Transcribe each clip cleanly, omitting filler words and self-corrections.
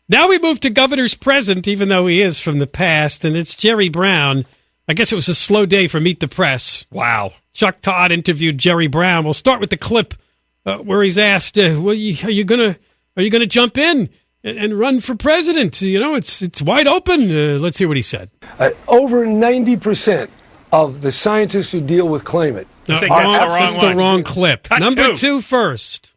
Now we move to governor's present, even though he is from the past, and it's Jerry Brown. I guess it was a slow day for Meet the Press. Wow. Chuck Todd interviewed Jerry Brown. We'll start with the clip where he's asked, are you gonna jump in and run for president? You know, it's wide open. Let's hear what he said. Over 90% of the scientists who deal with climate. I think that's the wrong clip. Cut Number two first.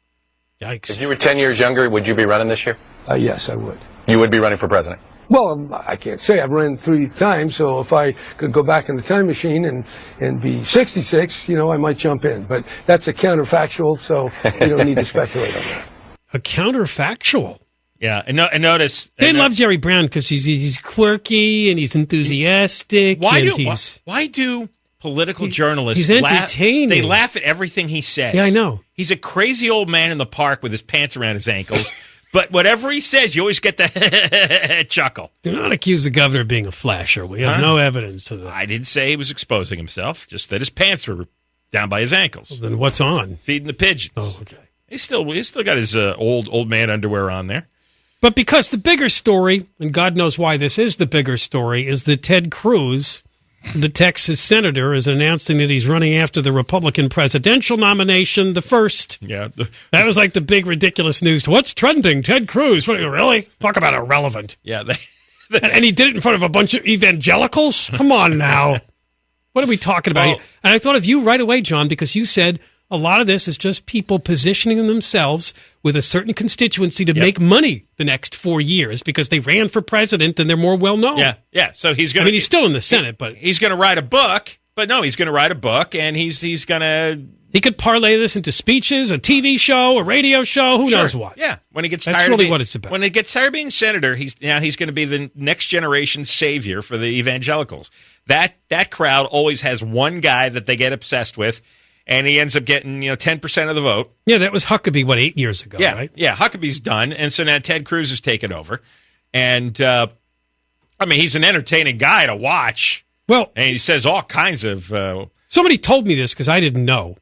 Yikes. If you were 10 years younger, would you be running this year? Yes, I would. You would be running for president? Well, I can't say. I've run 3 times, so if I could go back in the time machine and be 66, I might jump in. But that's a counterfactual, so you don't need to speculate on that. A counterfactual? Yeah, and notice... They love Jerry Brown because he's quirky and he's enthusiastic. Why do political journalists... He's entertaining. They laugh at everything he says. Yeah, I know. He's a crazy old man in the park with his pants around his ankles. But whatever he says, you always get the chuckle. Do not accuse the governor of being a flasher. We have no evidence of that. I didn't say he was exposing himself, just that his pants were down by his ankles. Well, then what's on? Feeding the pigeons. Oh, okay. He's still got his old man underwear on there. But because the bigger story, and God knows why this is the bigger story, is that Ted Cruz, the Texas senator, is announcing that he's running after the Republican presidential nomination, the first. Yeah. That was like the big ridiculous news. What's trending? Ted Cruz. What, really? Talk about irrelevant. Yeah. And he did it in front of a bunch of evangelicals? Come on now. What are we talking about here? And I thought of you right away, John, because you said a lot of this is just people positioning themselves with a certain constituency to make money the next 4 years because they ran for president and they're more well-known. Yeah. So he's going to... I mean, he's still in the Senate, but... He's going to write a book, but no, he's going to write a book, and he's going to... He could parlay this into speeches, a TV show, a radio show, who knows what. Yeah, when he gets That's tired really what it's about. When he gets tired of being senator, he's going to be the next generation savior for the evangelicals. That crowd always has one guy that they get obsessed with, and he ends up getting 10% of the vote. Yeah, that was Huckabee, 8 years ago, right? Yeah, Huckabee's done, and so now Ted Cruz has taken over. And, he's an entertaining guy to watch. Well, and he says all kinds of... somebody told me this because I didn't know.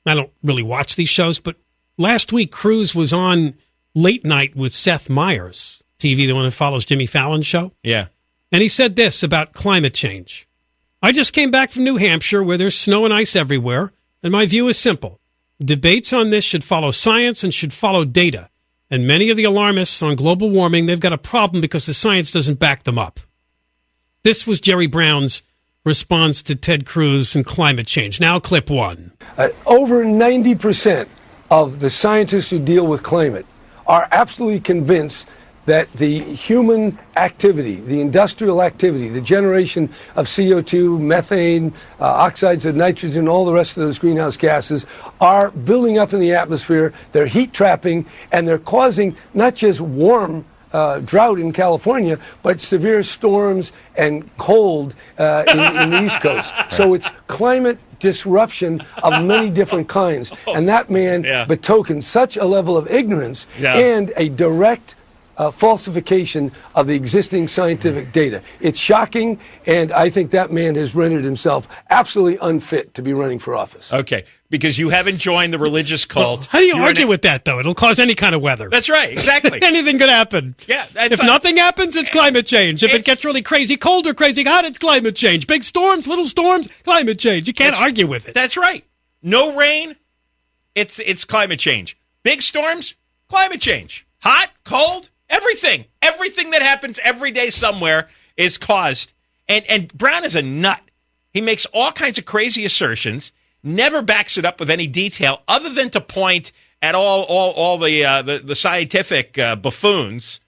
I don't really watch these shows, but last week Cruz was on Late Night with Seth Meyers, TV, the one that follows Jimmy Fallon's show. Yeah. And he said this about climate change. I just came back from New Hampshire where there's snow and ice everywhere, and my view is simple. Debates on this should follow science and should follow data. And many of the alarmists on global warming, they've got a problem because the science doesn't back them up. This was Jerry Brown's response to Ted Cruz and climate change. Now, clip one. Over 90% of the scientists who deal with climate are absolutely convinced that the human activity, the industrial activity, the generation of CO2, methane, oxides of nitrogen, all the rest of those greenhouse gases are building up in the atmosphere. They're heat trapping, and they're causing not just warm drought in California, but severe storms and cold in the East Coast. So it's climate disruption of many different kinds. And that man betokens such a level of ignorance and a direct falsification of the existing scientific data. It's shocking, and I think that man has rendered himself absolutely unfit to be running for office. Okay, because you haven't joined the religious cult. Well, how do you argue with that, though? It'll cause any kind of weather. That's right, exactly. Anything could happen. Yeah. If nothing happens, it's climate change. If it gets really crazy cold or crazy hot, it's climate change. Big storms, little storms, climate change. You can't argue with it. That's right. No rain, it's climate change. Big storms, climate change. Hot, cold, everything that happens every day somewhere is caused. And Brown is a nut. He makes all kinds of crazy assertions, never backs it up with any detail other than to point at all the scientific buffoons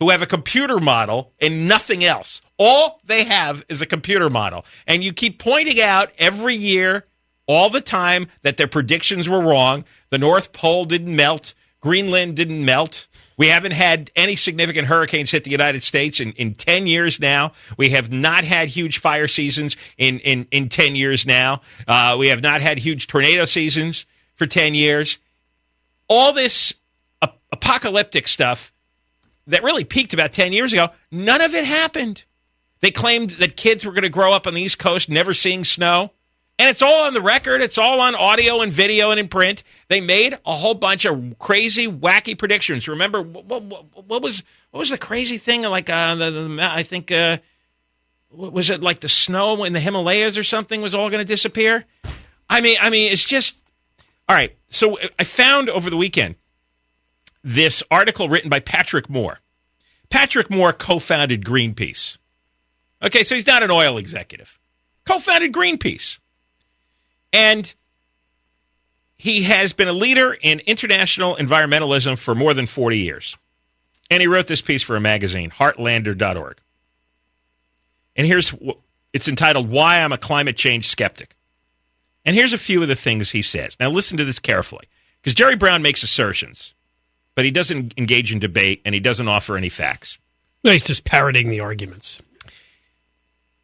who have a computer model and nothing else. All they have is a computer model. And you keep pointing out every year, all the time, that their predictions were wrong. The North Pole didn't melt. Greenland didn't melt. We haven't had any significant hurricanes hit the United States in 10 years now. We have not had huge fire seasons in 10 years now. We have not had huge tornado seasons for 10 years. All this apocalyptic stuff that really peaked about 10 years ago, none of it happened. They claimed that kids were going to grow up on the East Coast never seeing snow, And it's all on the record. It's all on audio and video and in print. They made a whole bunch of crazy, wacky predictions. Remember, what was the crazy thing? Like, I think, was it like the snow in the Himalayas or something was all going to disappear? I mean, it's just, all right. So I found over the weekend this article written by Patrick Moore. Patrick Moore co-founded Greenpeace. Okay, so he's not an oil executive. Co-founded Greenpeace. And he has been a leader in international environmentalism for more than 40 years. And he wrote this piece for a magazine, Heartlander.org. And it's entitled, Why I'm a Climate Change Skeptic. And here's a few of the things he says. Now listen to this carefully, because Jerry Brown makes assertions, but he doesn't engage in debate, and he doesn't offer any facts. No, he's just parroting the arguments.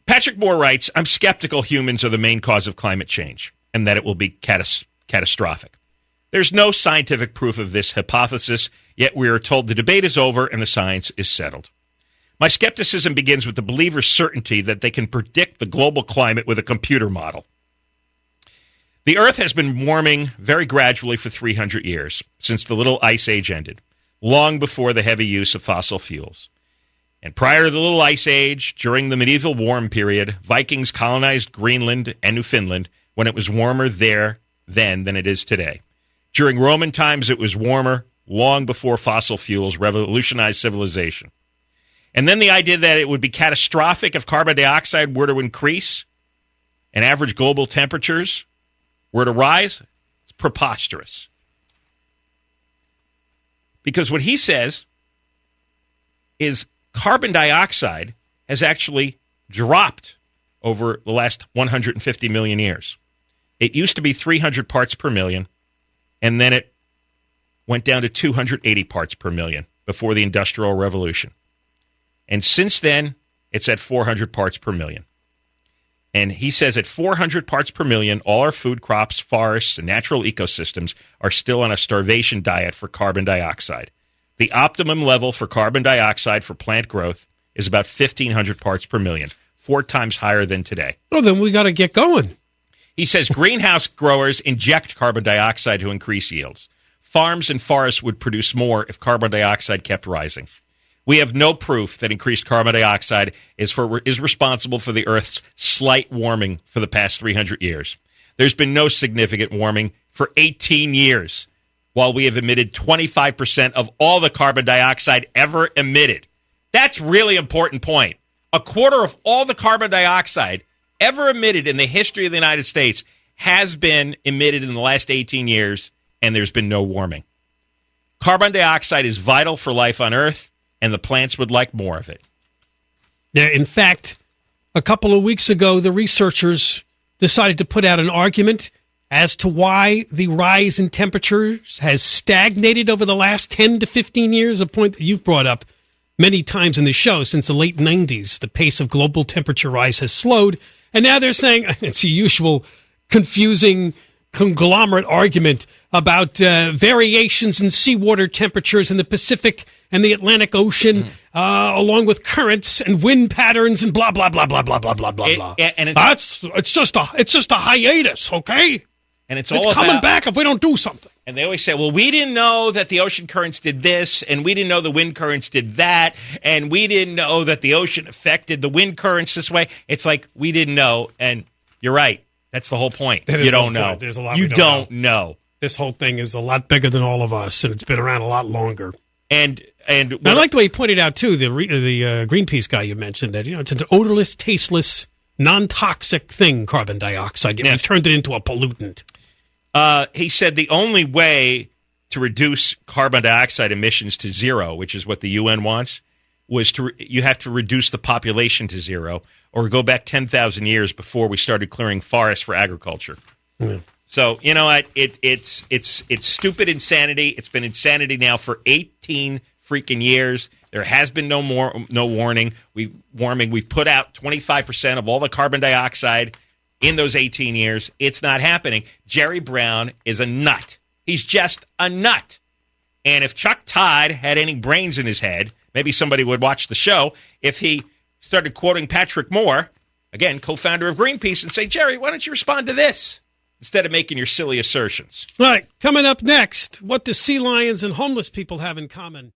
Patrick Moore writes, I'm skeptical humans are the main cause of climate change, and that it will be catastrophic. There's no scientific proof of this hypothesis, yet we are told the debate is over and the science is settled. My skepticism begins with the believer's certainty that they can predict the global climate with a computer model. The Earth has been warming very gradually for 300 years, since the Little Ice Age ended, long before the heavy use of fossil fuels. And prior to the Little Ice Age, during the medieval warm period, Vikings colonized Greenland and Newfoundland when it was warmer there then than it is today. During Roman times, it was warmer long before fossil fuels revolutionized civilization. And then the idea that it would be catastrophic if carbon dioxide were to increase and average global temperatures were to rise, it's preposterous. Because what he says is carbon dioxide has actually dropped over the last 150 million years. It used to be 300 parts per million, and then it went down to 280 parts per million before the Industrial Revolution. And since then, it's at 400 parts per million. And he says at 400 parts per million, all our food crops, forests, and natural ecosystems are still on a starvation diet for carbon dioxide. The optimum level for carbon dioxide for plant growth is about 1,500 parts per million, 4 times higher than today. Well, then we got to get going. He says greenhouse growers inject carbon dioxide to increase yields. Farms and forests would produce more if carbon dioxide kept rising. We have no proof that increased carbon dioxide is responsible for the Earth's slight warming for the past 300 years. There's been no significant warming for 18 years, while we have emitted 25% of all the carbon dioxide ever emitted. That's really important point. A quarter of all the carbon dioxide ever emitted in the history of the United States has been emitted in the last 18 years, and there's been no warming. Carbon dioxide is vital for life on Earth, and the plants would like more of it. Yeah, in fact, a couple of weeks ago, the researchers decided to put out an argument as to why the rise in temperatures has stagnated over the last 10 to 15 years, a point that you've brought up many times in the show. Since the late 90s, the pace of global temperature rise has slowed, and now they're saying it's the usual confusing conglomerate argument about variations in seawater temperatures in the Pacific and the Atlantic Ocean, along with currents and wind patterns and blah blah blah blah blah blah blah blah. And it's just a hiatus, okay? And it's coming back if we don't do something. And they always say, well, we didn't know that the ocean currents did this, and we didn't know the wind currents did that, and we didn't know that the ocean affected the wind currents this way. It's like we didn't know, and you're right. That's the whole point. You don't know. There's a lot you don't know. This whole thing is a lot bigger than all of us, and it's been around a lot longer. And I like the way he pointed out too, the Greenpeace guy you mentioned, that it's an odorless, tasteless, non-toxic thing, carbon dioxide. We've turned it into a pollutant. He said the only way to reduce carbon dioxide emissions to zero, which is what the UN wants, was you have to reduce the population to zero, or go back 10,000 years before we started clearing forests for agriculture. Yeah. So, you know what? It's stupid insanity. It's been insanity now for 18 freaking years. There has been no warming. We've put out 25% of all the carbon dioxide in those 18 years. It's not happening. Jerry Brown is a nut. He's just a nut. And if Chuck Todd had any brains in his head, maybe somebody would watch the show. If he started quoting Patrick Moore, again, co-founder of Greenpeace, and say, Jerry, why don't you respond to this instead of making your silly assertions? All right, coming up next, what do sea lions and homeless people have in common?